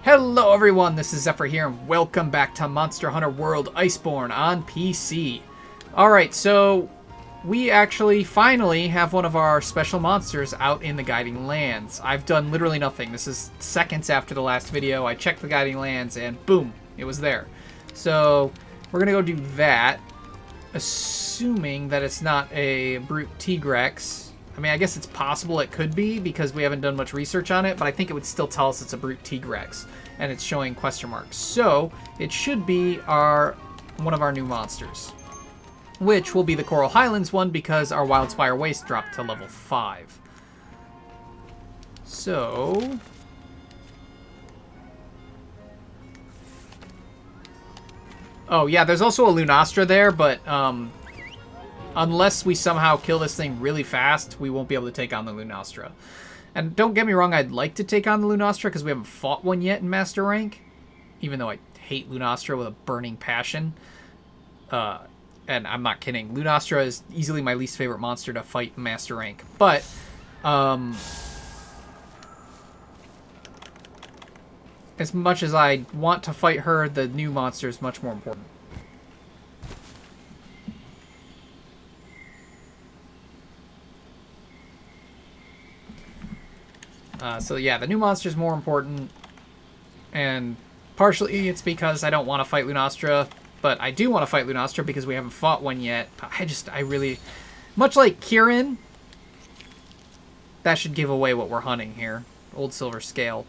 Hello everyone, this is Xephyr here, and welcome back to Monster Hunter World Iceborne on PC. Alright, so we actually finally have one of our special monsters out in the Guiding Lands. I've done literally nothing. This is seconds after the last video. I checked the Guiding Lands and boom, it was there. So we're going to go do that, assuming that it's not a Brute Tigrex. I mean, I guess it's possible it could be because we haven't done much research on it, but I think it would still tell us it's a Brute Tigrex, and it's showing question marks. So it should be one of our new monsters, which will be the Coral Highlands one because our Wildspire Waste dropped to level 5. So oh yeah, there's also a Lunastra there, but unless we somehow kill this thing really fast, we won't be able to take on the Lunastra. And don't get me wrong, I'd like to take on the Lunastra because we haven't fought one yet in Master Rank, even though I hate Lunastra with a burning passion. And I'm not kidding. Lunastra is easily my least favorite monster to fight in Master Rank. But as much as I want to fight her, the new monster is much more important. So yeah, the new monster is more important, and partially it's because I don't want to fight Lunastra, but I do want to fight Lunastra because we haven't fought one yet. I really, much like Kirin, that should give away what we're hunting here. Old Silver Scale.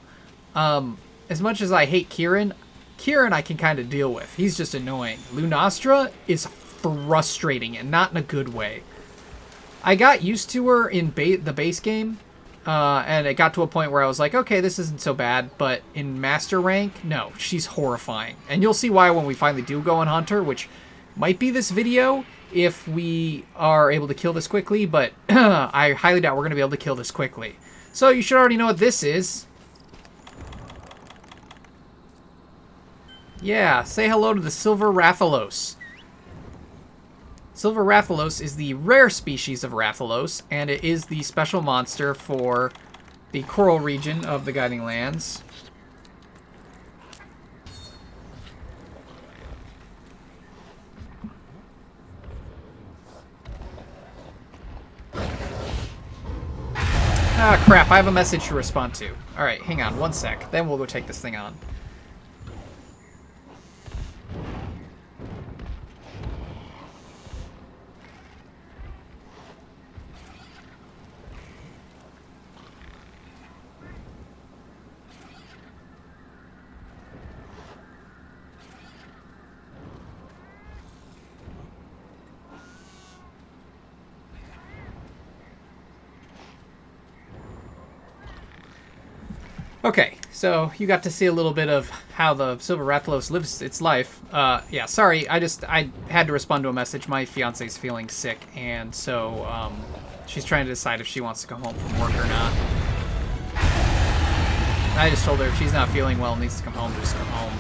As much as I hate Kirin I can kind of deal with. He's just annoying. Lunastra is frustrating, and not in a good way. I got used to her in the base game, and it got to a point where I was like, okay, this isn't so bad, but in Master Rank, no, she's horrifying. And you'll see why when we finally do go and hunt her, which might be this video if we are able to kill this quickly, but I highly doubt we're going to be able to kill this quickly. So you should already know what this is. Yeah, say hello to the Silver Rathalos. Silver Rathalos is the rare species of Rathalos, and it is the special monster for the coral region of the Guiding Lands. Ah, crap, I have a message to respond to. Alright, hang on, one sec, then we'll go take this thing on. Okay, so you got to see a little bit of how the Silver Rathalos lives its life. Yeah, sorry, I had to respond to a message. My fiance's feeling sick, and so she's trying to decide if she wants to come home from work or not. I just told her if she's not feeling well and needs to come home, just come home.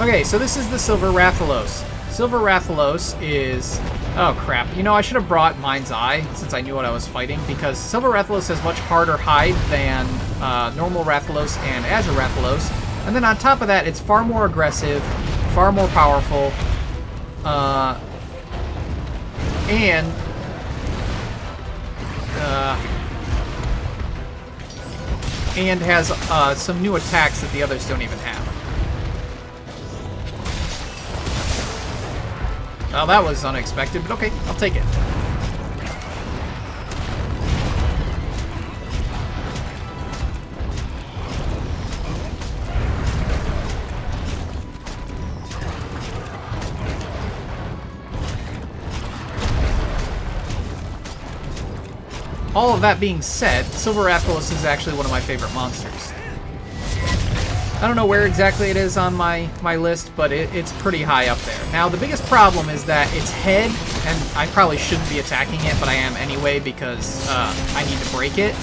Okay, so this is the Silver Rathalos. Silver Rathalos is... oh, crap. You know, I should have brought Mind's Eye, since I knew what I was fighting, because Silver Rathalos has much harder hide than normal Rathalos and Azure Rathalos. And then on top of that, it's far more aggressive, far more powerful, and has some new attacks that the others don't even have. Well, that was unexpected, but okay, I'll take it. All of that being said, Silver Rathalos is actually one of my favorite monsters. I don't know where exactly it is on my list, but it's pretty high up there. Now, the biggest problem is that its head, and I probably shouldn't be attacking it, but I am anyway because I need to break it.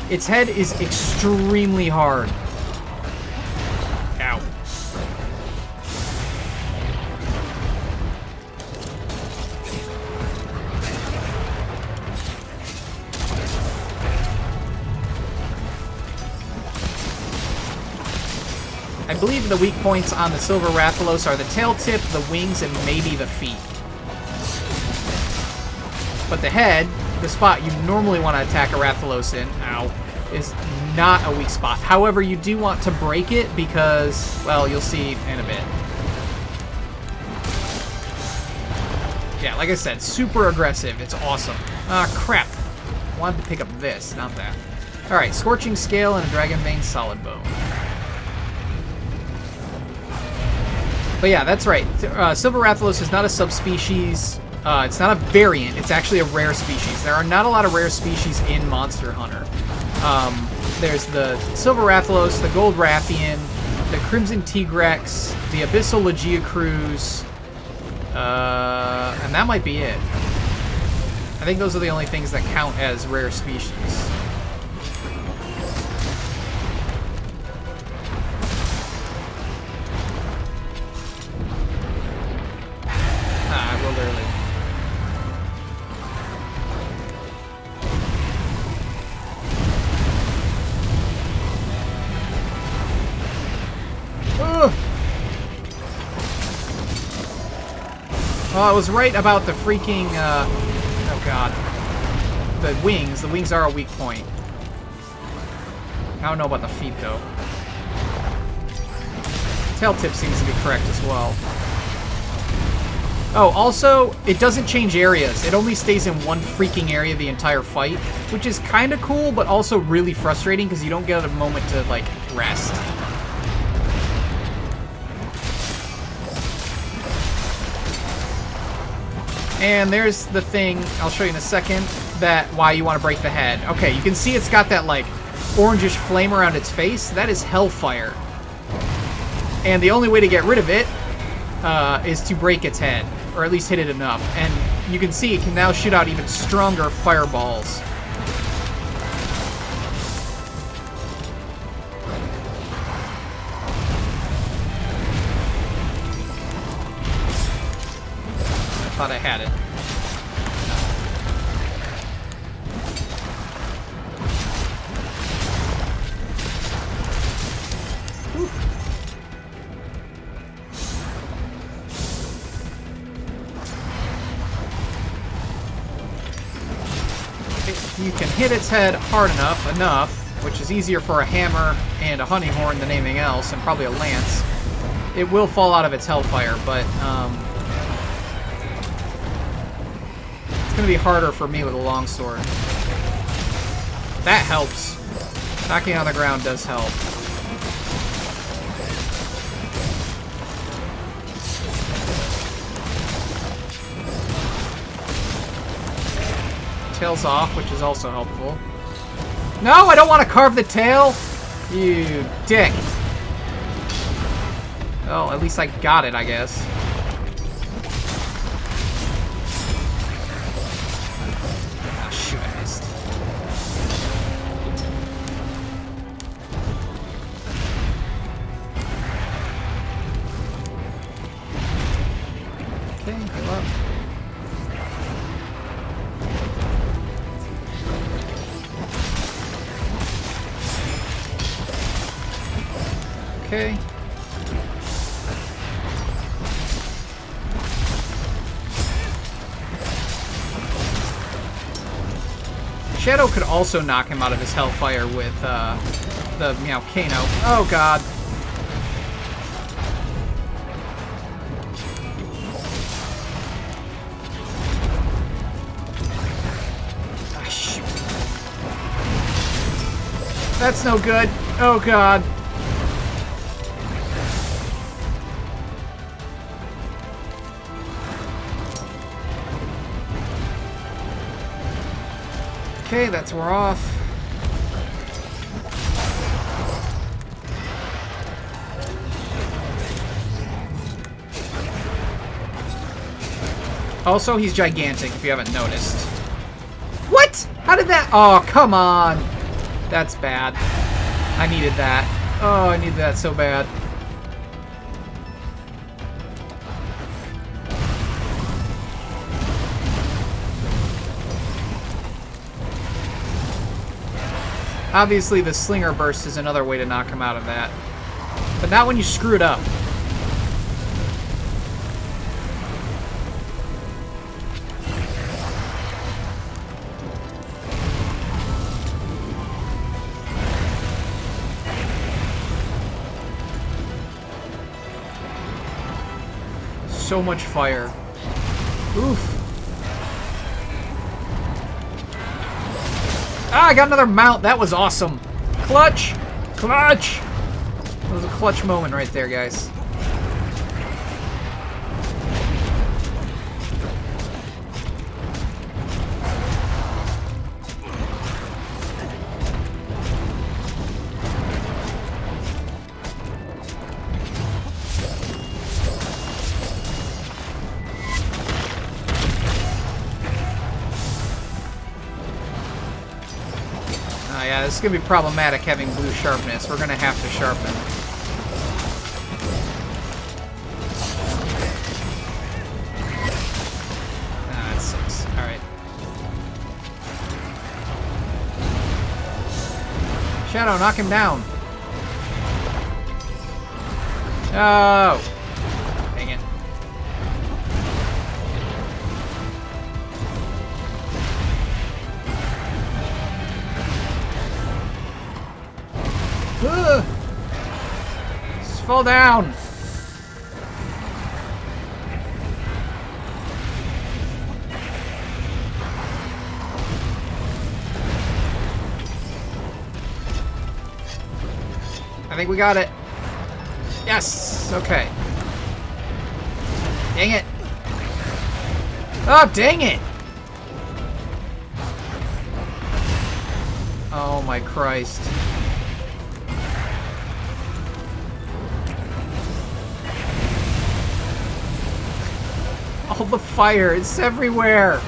Its head is extremely hard. Ow. I believe the weak points on the Silver Rathalos are the tail tip, the wings, and maybe the feet. But the head, the spot you normally want to attack a Rathalos in, ow, is not a weak spot. However, you do want to break it because, well, you'll see in a bit. Yeah, like I said, super aggressive. It's awesome. Ah, crap. I wanted to pick up this, not that. Alright, Scorching Scale and a Dragon Vein Solid Bone. But yeah, that's right. Silver Rathalos is not a subspecies. It's not a variant. It's actually a rare species. There are not a lot of rare species in Monster Hunter. There's the Silver Rathalos, the Gold Rathian, the Crimson Tigrex, the Abyssal Legiacruz, and that might be it. I think those are the only things that count as rare species. I rolled early. Oh, I was right about the freaking, oh god. The wings. The wings are a weak point. I don't know about the feet, though. Tail tip seems to be correct as well. Oh, also, it doesn't change areas. It only stays in one freaking area the entire fight, which is kind of cool, but also really frustrating because you don't get a moment to, like, rest. And there's the thing, I'll show you in a second, that why you want to break the head. Okay, you can see it's got that, like, orangish flame around its face. That is Hellfire. And the only way to get rid of it is to break its head, or at least hit it enough. And you can see it can now shoot out even stronger fireballs. Thought I had it. Whew. If you can hit its head hard enough, which is easier for a hammer and a hunting horn than anything else, and probably a lance, it will fall out of its hellfire, but it's going to be harder for me with a longsword. That helps. Knocking on the ground does help. Tail's off, which is also helpful. No, I don't want to carve the tail! You dick. Oh, at least I got it, I guess. Ah, shoot, I missed. Okay, go up. Okay. Shadow could also knock him out of his hellfire with the Meowcano. Oh god. Ah, shoot. That's no good. Oh god. Okay, that's we're off. Also, he's gigantic, if you haven't noticed. What? How did that... Oh, come on. That's bad. I needed that. Oh, I needed that so bad. Obviously, the Slinger Burst is another way to knock him out of that. But not when you screw it up. So much fire. Oof. Ah, I got another mount. That was awesome. Clutch! Clutch! That was a clutch moment right there, guys. Yeah, this is going to be problematic having blue sharpness. We're going to have to sharpen. Ah, that sucks. Alright. Shadow, knock him down. No! Dang it. Just fall down. I think we got it. Yes. Okay. Dang it. Oh, dang it. Oh my Christ. All the fire, it's everywhere.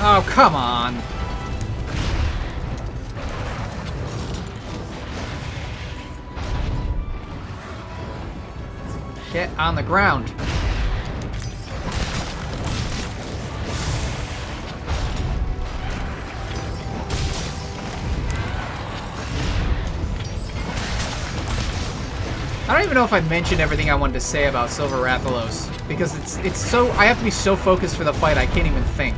Oh, come on. Get on the ground. I don't even know if I mentioned everything I wanted to say about Silver Rathalos, because it's so, I have to be so focused for the fight I can't even think.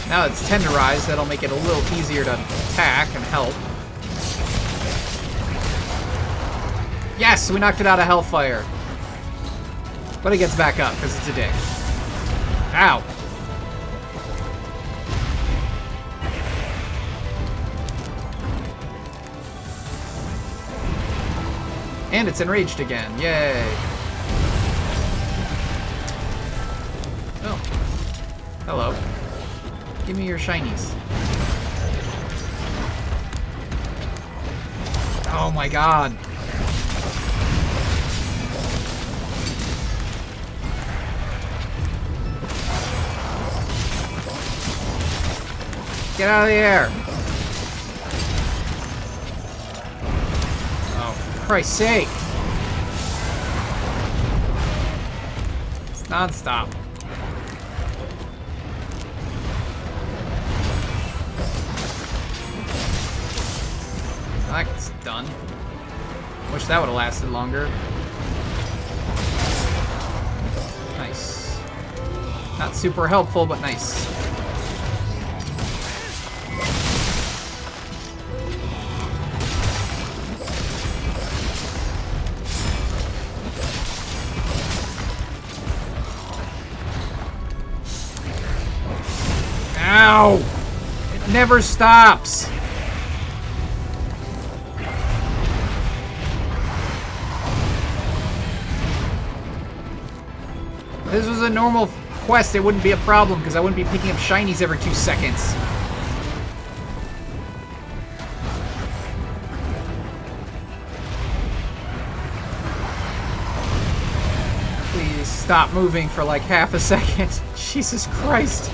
Now it's tenderized, that'll make it a little easier to attack and help. Yes, we knocked it out of Hellfire. But it gets back up, because it's a dick. Ow! And it's enraged again. Yay! Oh. Hello. Give me your shinies. Oh my god. Get out of the air! Oh, for Christ's sake! It's non-stop. That's done. Wish that would have lasted longer. Nice. Not super helpful, but nice. Ow! It never stops! If this was a normal quest, it wouldn't be a problem, because I wouldn't be picking up shinies every 2 seconds. Please stop moving for like half a second. Jesus Christ.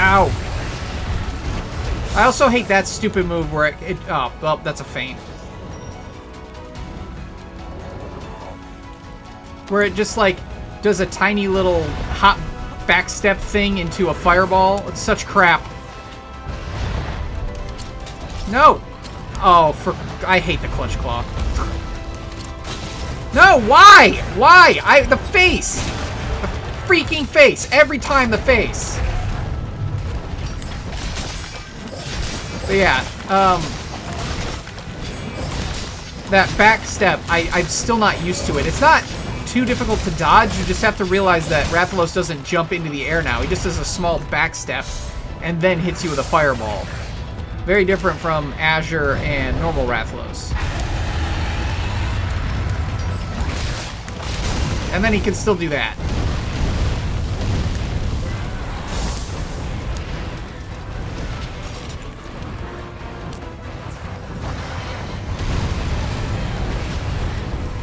Ow! I also hate that stupid move where oh, well, that's a feint. Where it just, like, does a tiny little hop backstep thing into a fireball. It's such crap. No! Oh, I hate the clutch claw. No, why? Why? The face! The freaking face! Every time the face! But yeah, that backstep, I'm still not used to it. It's not too difficult to dodge. You just have to realize that Rathalos doesn't jump into the air now. He just does a small backstep and then hits you with a fireball. Very different from Azure and normal Rathalos. And then he can still do that.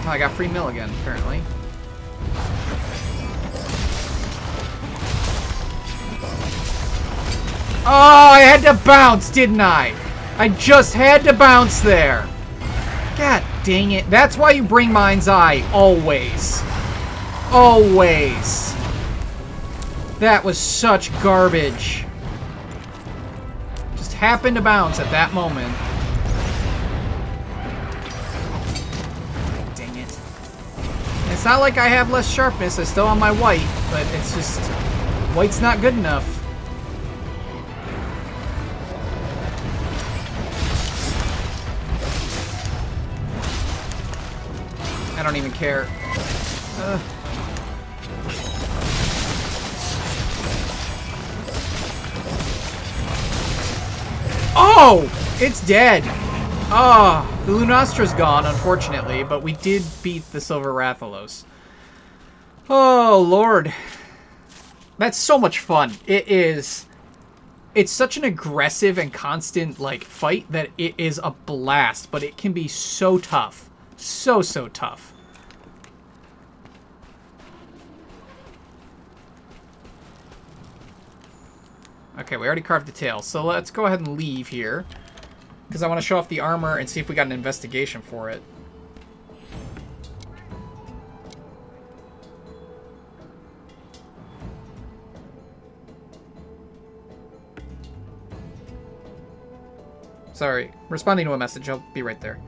Oh, I got free mill again, apparently. Oh, I had to bounce, didn't I? I just had to bounce there. God dang it. That's why you bring Mind's Eye, always. Always. That was such garbage. Just happened to bounce at that moment. Dang it. It's not like I have less sharpness. I'm still on my white, but it's just... white's not good enough. I don't even care. Oh! It's dead! Oh, the Lunostra's gone, unfortunately, but we did beat the Silver Rathalos. Oh, Lord. That's so much fun. It is... It's such an aggressive and constant, like, fight that it is a blast, but it can be so tough. So tough. Okay, we already carved the tail, so let's go ahead and leave here. Because I want to show off the armor and see if we got an investigation for it. Sorry, responding to a message. I'll be right there.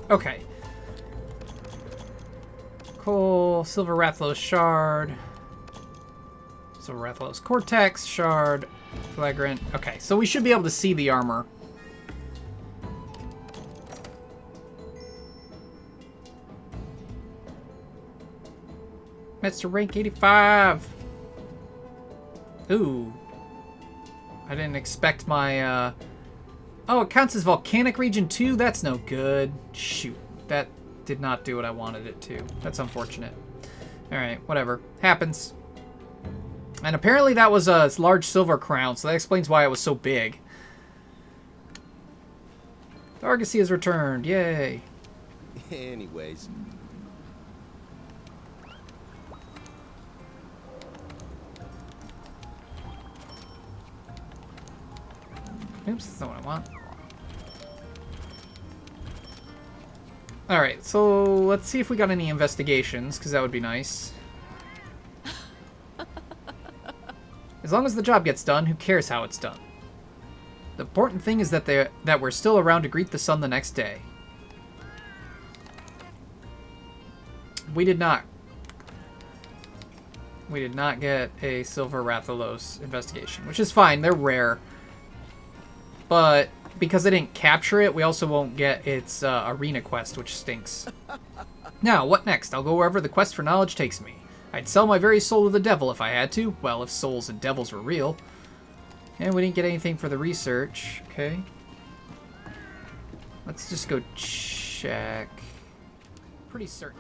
Okay. Coal, Silver Rathalos Shard. Silver Rathalos Cortex Shard. Flagrant. Okay, so we should be able to see the armor. Mr. Rank 85. Ooh. I didn't expect my, Oh, it counts as Volcanic Region 2? That's no good. Shoot. That did not do what I wanted it to. That's unfortunate. Alright, whatever. Happens. And apparently that was a large silver crown, so that explains why it was so big. The Argosy has returned. Yay. Anyways. Oops, that's not what I want. Alright, so let's see if we got any investigations, because that would be nice. As long as the job gets done, who cares how it's done? The important thing is that we're still around to greet the sun the next day. We did not get a Silver Rathalos investigation, which is fine. They're rare. But because I didn't capture it, we also won't get its arena quest, which stinks. Now, what next? I'll go wherever the quest for knowledge takes me. I'd sell my very soul to the devil if I had to. Well, if souls and devils were real. And we didn't get anything for the research. Okay. Let's just go check. Pretty certain.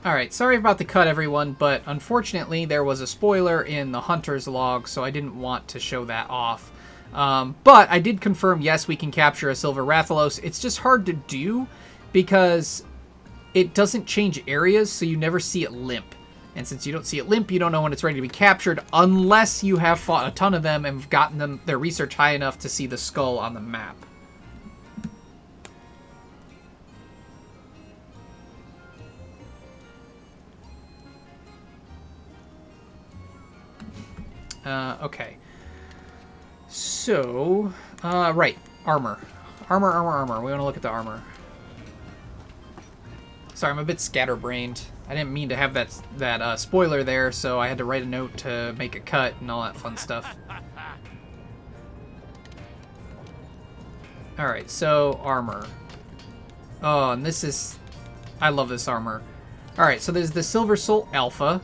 Alright, sorry about the cut, everyone, but unfortunately there was a spoiler in the Hunter's log, so I didn't want to show that off. But I did confirm, yes, we can capture a Silver Rathalos. It's just hard to do because it doesn't change areas, so you never see it limp. And since you don't see it limp, you don't know when it's ready to be captured unless you have fought a ton of them and have gotten them their research high enough to see the skull on the map. Okay. So, right. Armor. Armor. We want to look at the armor. Sorry, I'm a bit scatterbrained. I didn't mean to have that spoiler there, so I had to write a note to make a cut and all that fun stuff. Alright, so armor. Oh, and this is... I love this armor. Alright, so there's the Silver Soul Alpha.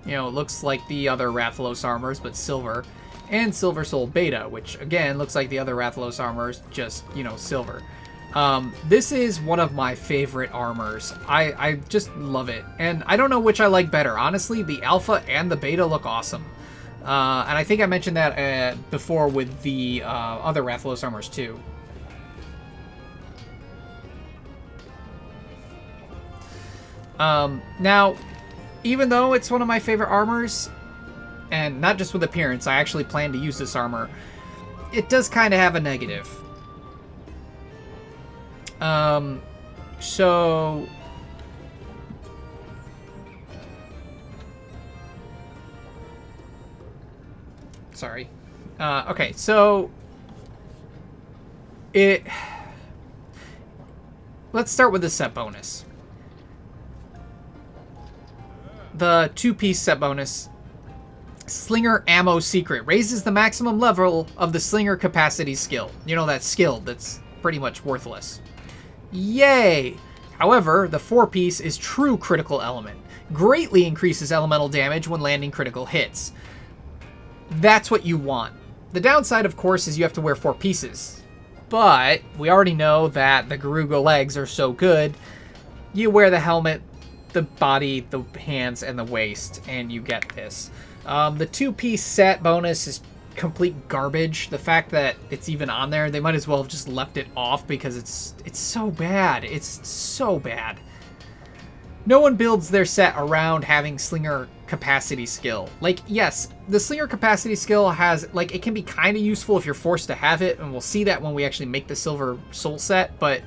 You know, it looks like the other Rathalos armors, but silver. And Silver Soul Beta, which, again, looks like the other Rathalos armors, just, you know, silver. This is one of my favorite armors. I just love it. And I don't know which I like better. Honestly, the Alpha and the Beta look awesome. And I think I mentioned that before with the other Rathalos armors, too. Now... Even though it's one of my favorite armors, and not just with appearance, I actually plan to use this armor, it does kind of have a negative. So... Sorry. Okay, so... Let's start with the set bonus. The 2-piece set bonus, Slinger Ammo Secret, raises the maximum level of the Slinger Capacity skill. You know, that skill that's pretty much worthless. Yay! However, the 4-piece is True Critical Element. Greatly increases elemental damage when landing critical hits. That's what you want. The downside, of course, is you have to wear 4 pieces. But we already know that the Garuga legs are so good, you wear the helmet, the body, the hands, and the waist, and you get this. The 2-piece set bonus is complete garbage. The fact that it's even on there, they might as well have just left it off because it's so bad. It's so bad. No one builds their set around having Slinger Capacity skill. Like, yes, the Slinger Capacity skill has, like, it can be kind of useful if you're forced to have it, and we'll see that when we actually make the Silver Soul set, but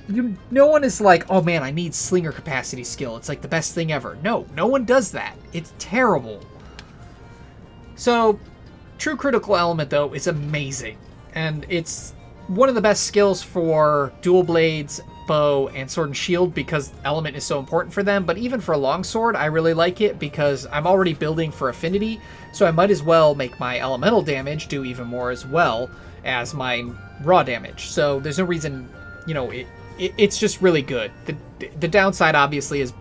no one is like, oh man, I need Slinger Capacity skill. It's like the best thing ever. No one does that. It's terrible. So, True Critical Element, though, is amazing. And it's one of the best skills for dual blades, bow, and sword and shield because element is so important for them. But even for a longsword, I really like it because I'm already building for affinity. So I might as well make my elemental damage do even more as well as my raw damage. So there's no reason, you know, it's just really good. The downside, obviously, is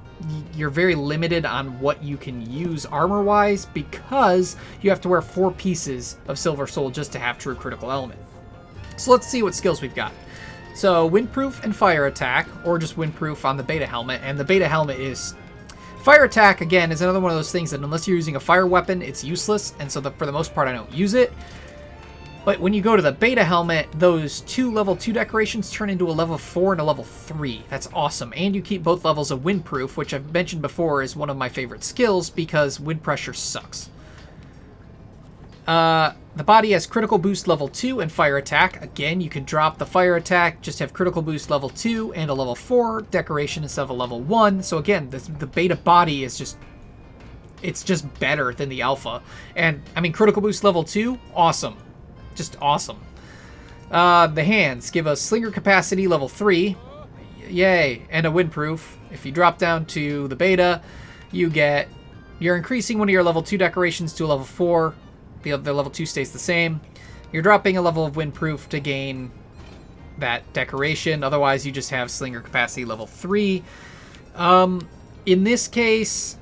you're very limited on what you can use armor-wise because you have to wear 4 pieces of Silver Soul just to have True Critical Element. So let's see what skills we've got. So Windproof and Fire Attack, or just Windproof on the Beta Helmet, and the Beta Helmet is... Fire Attack, again, is another one of those things that unless you're using a fire weapon, it's useless, and so for the most part I don't use it. But when you go to the Beta Helmet, those 2 level 2 decorations turn into a level 4 and a level 3. That's awesome. And you keep both levels of Windproof, which I've mentioned before is one of my favorite skills because wind pressure sucks. The body has Critical Boost level 2 and Fire Attack. Again, you can drop the Fire Attack, just have Critical Boost level 2 and a level 4 decoration instead of a level 1. So again, the Beta body is just... It's just better than the Alpha. And, I mean, Critical Boost level 2, awesome. Just awesome. The hands give us Slinger Capacity level 3. Yay. And a Windproof. If you drop down to the Beta, you're increasing one of your level 2 decorations to a level 4. The other level 2 stays the same. You're dropping a level of Windproof to gain that decoration. Otherwise, you just have Slinger Capacity level 3. In this case,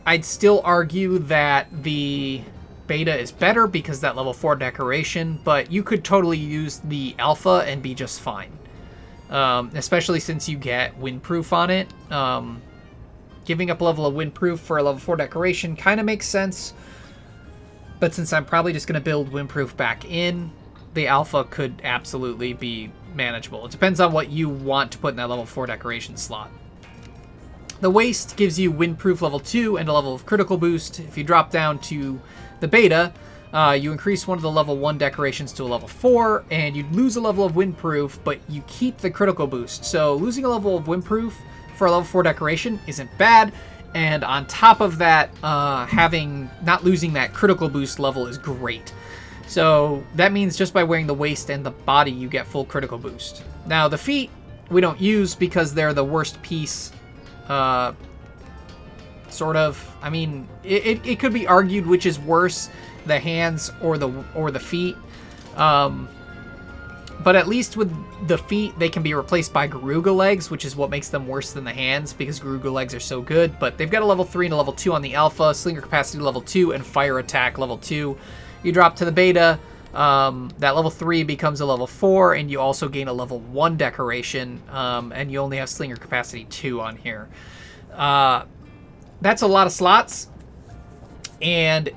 I'd still argue that the Beta is better because that level 4 decoration, but you could totally use the Alpha and be just fine. Especially since you get Windproof on it. Giving up a level of Windproof for a level 4 decoration kind of makes sense. But since I'm probably just going to build Windproof back in, the Alpha could absolutely be manageable. It depends on what you want to put in that level 4 decoration slot. The waist gives you windproof level 2 and a level of critical boost. If you drop down to the beta, you increase one of the level 1 decorations to a level 4, and you lose a level of windproof, but you keep the critical boost. So losing a level of windproof for a level 4 decoration isn't bad, and on top of that, not losing that critical boost level is great. So that means just by wearing the waist and the body, you get full critical boost. Now the feet we don't use because they're the worst piece. Sort of. I mean, it could be argued which is worse, the hands or the feet. But at least with the feet, they can be replaced by Garuga legs, which is what makes them worse than the hands because Garuga legs are so good. But they've got a level 3 and a level 2 on the alpha, slinger capacity level 2, and fire attack level 2. You drop to the beta, that level 3 becomes a level 4, and you also gain a level 1 decoration, and you only have slinger capacity 2 on here. That's a lot of slots, and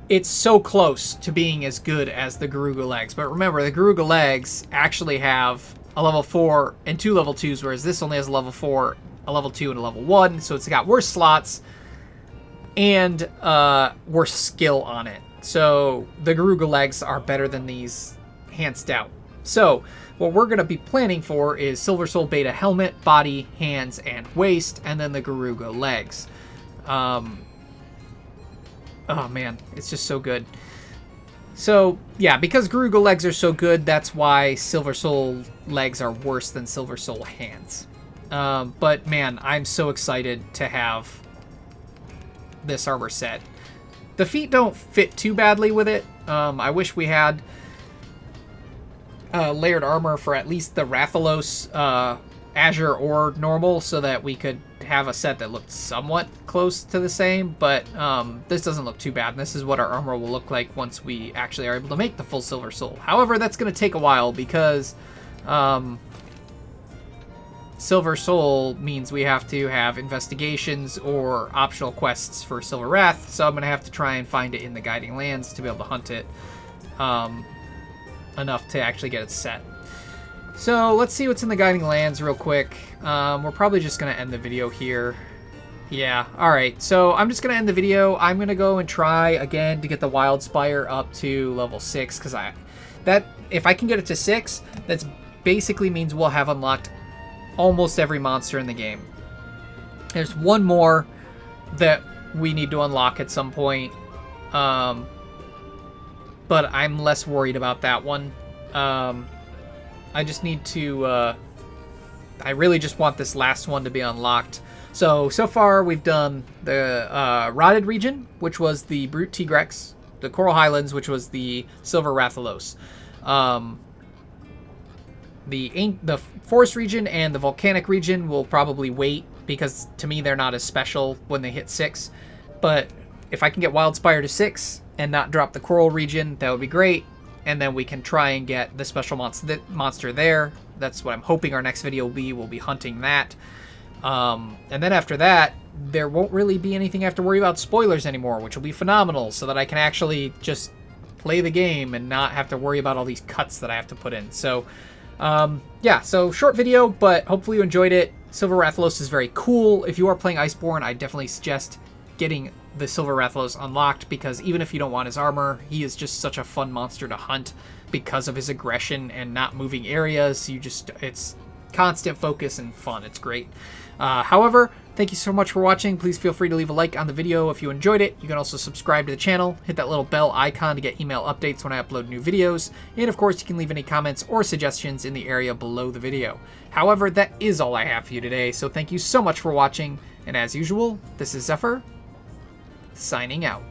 it's so close to being as good as the Garuga legs. But remember, the Garuga legs actually have a level 4 and 2 level 2s, whereas this only has a level 4, a level 2, and a level 1, so it's got worse slots and worse skill on it. So the Garuga legs are better than these, hands down. So what we're going to be planning for is Silver Soul Beta helmet, body, hands, and waist, and then the Garuga legs. Oh man, it's just so good. So yeah, because Garuga legs are so good, that's why Silver Soul legs are worse than Silver Soul hands. But man, I'm so excited to have this armor set. The feet don't fit too badly with it. I wish we had layered armor for at least the Rathalos, Azure, or normal, so that we could have a set that looked somewhat close to the same, but this doesn't look too bad, and this is what our armor will look like once we actually are able to make the full Silver Soul. However, that's going to take a while because Silver Soul means we have to have investigations or optional quests for Silver Wrath, so I'm going to have to try and find it in the Guiding Lands to be able to hunt it enough to actually get it set. So let's see what's in the Guiding Lands real quick. We're probably just going to end the video here. Yeah, alright, so I'm just going to end the video. I'm going to go and try again to get the Wild Spire up to level 6, because if I can get it to 6, that basically means we'll have unlocked almost every monster in the game. There's one more that we need to unlock at some point, but I'm less worried about that one. I just need to, I really just want this last one to be unlocked. So far we've done the Rotted region, which was the Brute Tigrex, the Coral Highlands, which was the Silver Rathalos. The Forest region and the Volcanic region will probably wait, because to me they're not as special when they hit 6. But if I can get Wildspire to 6 and not drop the Coral region, that would be great. And then we can try and get the special monster there. That's what I'm hoping our next video will be. We'll be hunting that. And then after that, there won't really be anything I have to worry about spoilers anymore, which will be phenomenal, so that I can actually just play the game and not have to worry about all these cuts that I have to put in. So yeah, so short video, but hopefully you enjoyed it. Silver Rathalos is very cool. If you are playing Iceborne, I definitely suggest getting the Silver Rathalos unlocked, because even if you don't want his armor, he is just such a fun monster to hunt because of his aggression and not moving areas. It's constant focus and fun. It's great. However, thank you so much for watching. Please feel free to leave a like on the video if you enjoyed it. You can also subscribe to the channel, hit that little bell icon to get email updates when I upload new videos, and of course you can leave any comments or suggestions in the area below the video. However, that is all I have for you today, so thank you so much for watching, and as usual, this is Xephyr, signing out.